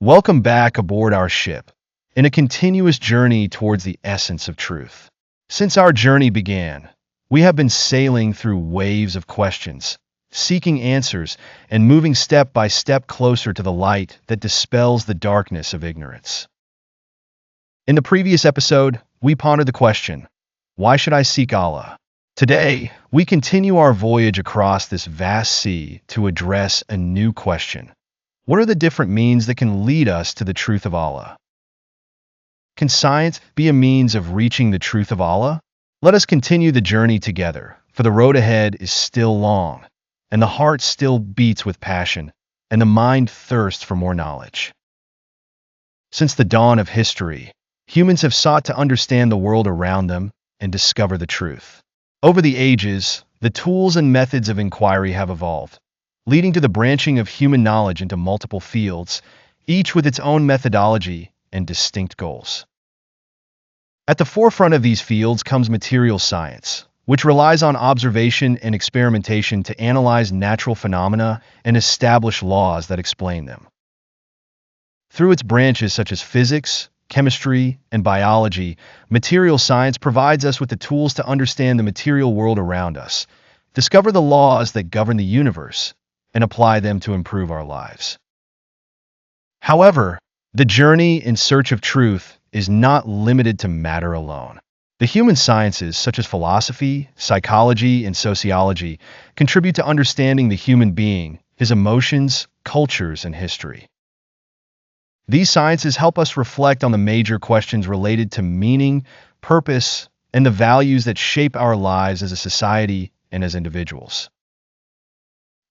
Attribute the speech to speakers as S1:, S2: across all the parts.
S1: Welcome back aboard our ship, in a continuous journey towards the essence of truth. Since our journey began, we have been sailing through waves of questions, seeking answers, and moving step by step closer to the light that dispels the darkness of ignorance. In the previous episode, we pondered the question, why should I seek Allah? Today, we continue our voyage across this vast sea to address a new question. What are the different means that can lead us to the truth of Allah? Can science be a means of reaching the truth of Allah? Let us continue the journey together, for the road ahead is still long, and the heart still beats with passion, and the mind thirsts for more knowledge. Since the dawn of history, humans have sought to understand the world around them and discover the truth. Over the ages, the tools and methods of inquiry have evolved, leading to the branching of human knowledge into multiple fields, each with its own methodology and distinct goals. At the forefront of these fields comes material science, which relies on observation and experimentation to analyze natural phenomena and establish laws that explain them. Through its branches such as physics, chemistry, and biology, material science provides us with the tools to understand the material world around us, discover the laws that govern the universe, and apply them to improve our lives. However, the journey in search of truth is not limited to matter alone. The human sciences, such as philosophy, psychology, and sociology, contribute to understanding the human being, his emotions, cultures, and history. These sciences help us reflect on the major questions related to meaning, purpose, and the values that shape our lives as a society and as individuals.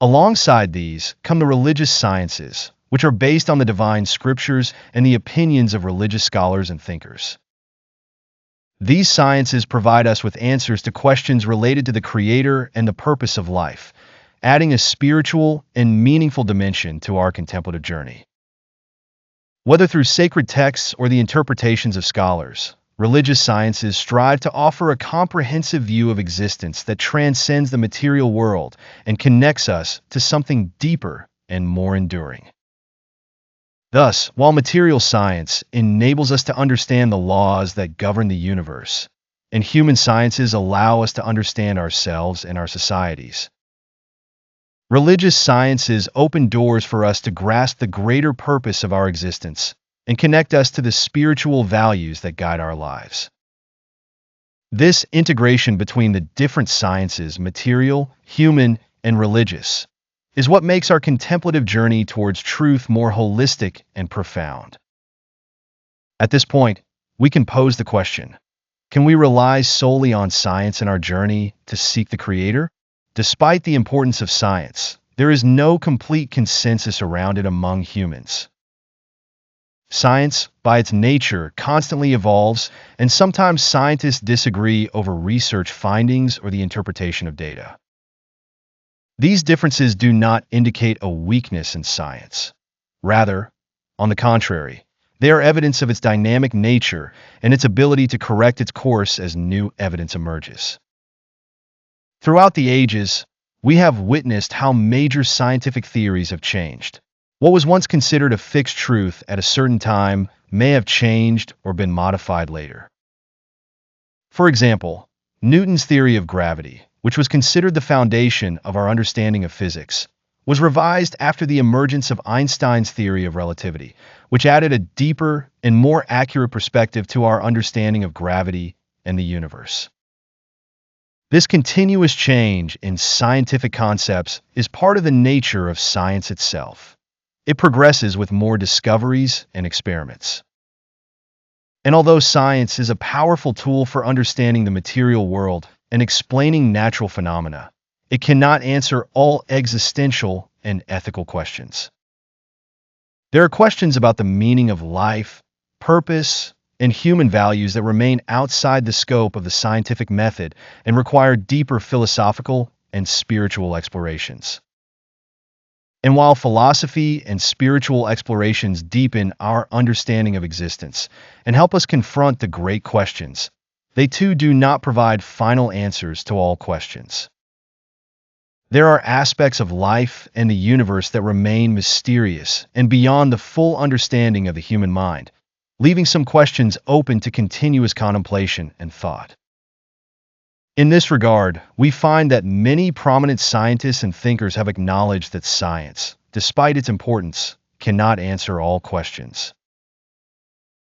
S1: Alongside these come the religious sciences, which are based on the divine scriptures and the opinions of religious scholars and thinkers. These sciences provide us with answers to questions related to the Creator and the purpose of life, adding a spiritual and meaningful dimension to our contemplative journey. Whether through sacred texts or the interpretations of scholars, religious sciences strive to offer a comprehensive view of existence that transcends the material world and connects us to something deeper and more enduring. Thus, while material science enables us to understand the laws that govern the universe, and human sciences allow us to understand ourselves and our societies, religious sciences open doors for us to grasp the greater purpose of our existence and connect us to the spiritual values that guide our lives. This integration between the different sciences, material, human, and religious, is what makes our contemplative journey towards truth more holistic and profound. At this point, we can pose the question, can we rely solely on science in our journey to seek the Creator? Despite the importance of science, there is no complete consensus around it among humans. Science, by its nature, constantly evolves, and sometimes scientists disagree over research findings or the interpretation of data. These differences do not indicate a weakness in science. Rather, on the contrary, they are evidence of its dynamic nature and its ability to correct its course as new evidence emerges. Throughout the ages, we have witnessed how major scientific theories have changed. What was once considered a fixed truth at a certain time may have changed or been modified later. For example, Newton's theory of gravity, which was considered the foundation of our understanding of physics, was revised after the emergence of Einstein's theory of relativity, which added a deeper and more accurate perspective to our understanding of gravity and the universe. This continuous change in scientific concepts is part of the nature of science itself. It progresses with more discoveries and experiments. And although science is a powerful tool for understanding the material world and explaining natural phenomena, it cannot answer all existential and ethical questions. There are questions about the meaning of life, purpose, and human values that remain outside the scope of the scientific method and require deeper philosophical and spiritual explorations. And while philosophy and spiritual explorations deepen our understanding of existence and help us confront the great questions, they too do not provide final answers to all questions. There are aspects of life and the universe that remain mysterious and beyond the full understanding of the human mind, leaving some questions open to continuous contemplation and thought. In this regard, we find that many prominent scientists and thinkers have acknowledged that science, despite its importance, cannot answer all questions.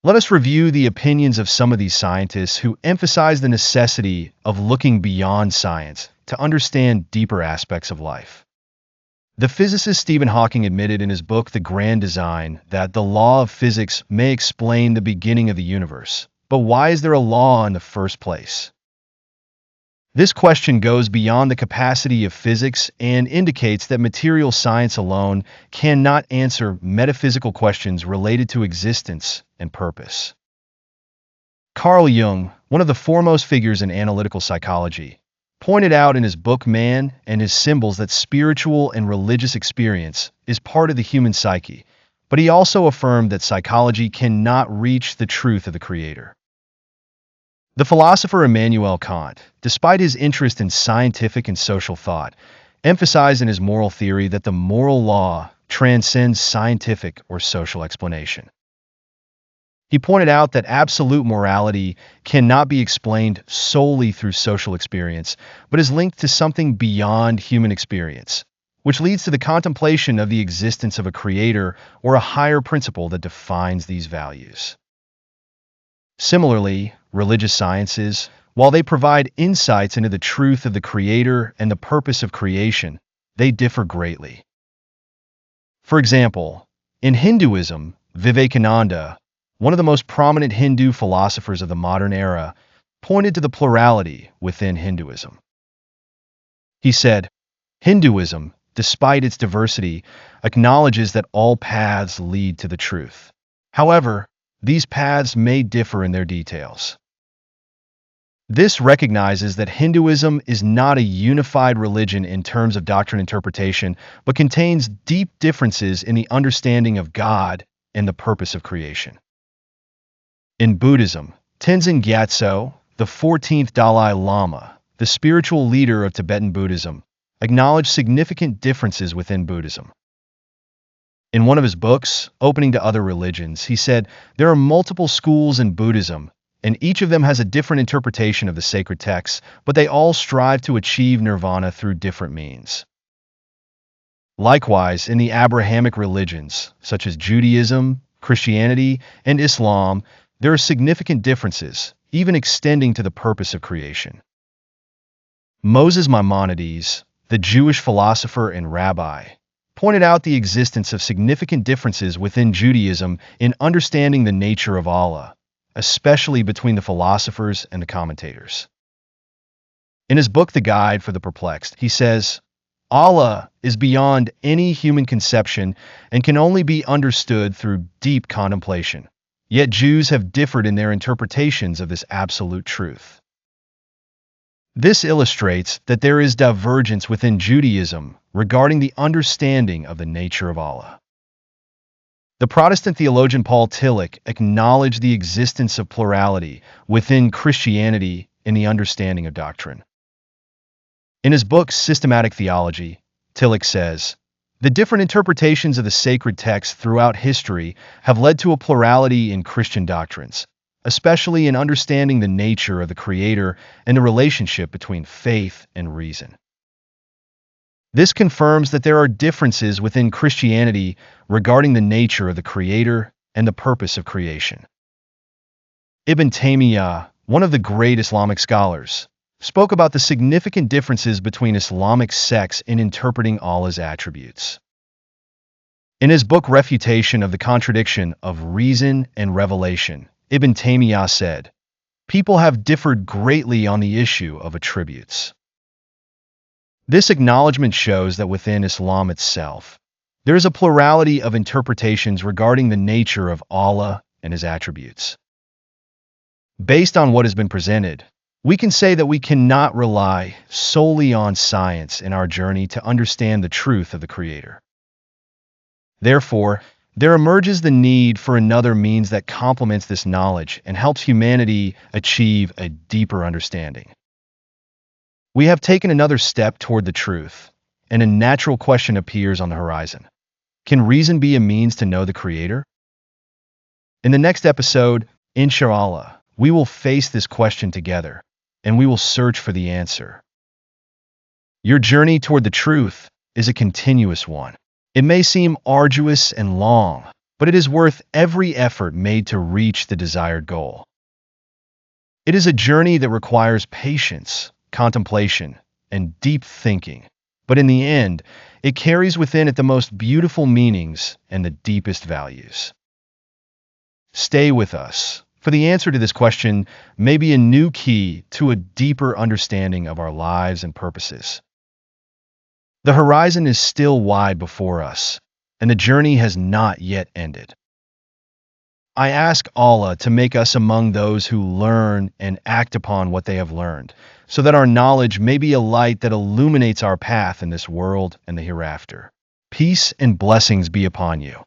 S1: Let us review the opinions of some of these scientists who emphasize the necessity of looking beyond science to understand deeper aspects of life. The physicist Stephen Hawking admitted in his book The Grand Design that the law of physics may explain the beginning of the universe, but why is there a law in the first place? This question goes beyond the capacity of physics and indicates that material science alone cannot answer metaphysical questions related to existence and purpose. Carl Jung, one of the foremost figures in analytical psychology, pointed out in his book Man and His Symbols that spiritual and religious experience is part of the human psyche, but he also affirmed that psychology cannot reach the truth of the Creator. The philosopher Immanuel Kant, despite his interest in scientific and social thought, emphasized in his moral theory that the moral law transcends scientific or social explanation. He pointed out that absolute morality cannot be explained solely through social experience, but is linked to something beyond human experience, which leads to the contemplation of the existence of a creator or a higher principle that defines these values. Similarly, religious sciences, while they provide insights into the truth of the Creator and the purpose of creation, they differ greatly. For example, in Hinduism, Vivekananda, one of the most prominent Hindu philosophers of the modern era, pointed to the plurality within Hinduism. He said, Hinduism, despite its diversity, acknowledges that all paths lead to the truth. However, these paths may differ in their details. This recognizes that Hinduism is not a unified religion in terms of doctrine interpretation, but contains deep differences in the understanding of God and the purpose of creation. In Buddhism, Tenzin Gyatso, the 14th Dalai Lama, the spiritual leader of Tibetan Buddhism, acknowledged significant differences within Buddhism. In one of his books, Opening to Other Religions, he said, there are multiple schools in Buddhism, and each of them has a different interpretation of the sacred texts, but they all strive to achieve nirvana through different means. Likewise, in the Abrahamic religions, such as Judaism, Christianity, and Islam, there are significant differences, even extending to the purpose of creation. Moses Maimonides, the Jewish philosopher and rabbi, pointed out the existence of significant differences within Judaism in understanding the nature of Allah, especially between the philosophers and the commentators. In his book The Guide for the Perplexed, he says, Allah is beyond any human conception and can only be understood through deep contemplation. Yet Jews have differed in their interpretations of this absolute truth. This illustrates that there is divergence within Judaism regarding the understanding of the nature of Allah. The Protestant theologian Paul Tillich acknowledged the existence of plurality within Christianity in the understanding of doctrine. In his book Systematic Theology, Tillich says, the different interpretations of the sacred text throughout history have led to a plurality in Christian doctrines, especially in understanding the nature of the Creator and the relationship between faith and reason. This confirms that there are differences within Christianity regarding the nature of the Creator and the purpose of creation. Ibn Taymiyyah, one of the great Islamic scholars, spoke about the significant differences between Islamic sects in interpreting Allah's attributes. In his book Refutation of the Contradiction of Reason and Revelation, Ibn Taymiyyah said, people have differed greatly on the issue of attributes. This acknowledgement shows that within Islam itself, there is a plurality of interpretations regarding the nature of Allah and His attributes. Based on what has been presented, we can say that we cannot rely solely on science in our journey to understand the truth of the Creator. Therefore, there emerges the need for another means that complements this knowledge and helps humanity achieve a deeper understanding. We have taken another step toward the truth, and a natural question appears on the horizon. Can reason be a means to know the Creator? In the next episode, inshallah, we will face this question together, and we will search for the answer. Your journey toward the truth is a continuous one. It may seem arduous and long, but it is worth every effort made to reach the desired goal. It is a journey that requires patience, contemplation, and deep thinking, but in the end, it carries within it the most beautiful meanings and the deepest values. Stay with us, for the answer to this question may be a new key to a deeper understanding of our lives and purposes. The horizon is still wide before us, and the journey has not yet ended. I ask Allah to make us among those who learn and act upon what they have learned, so that our knowledge may be a light that illuminates our path in this world and the hereafter. Peace and blessings be upon you.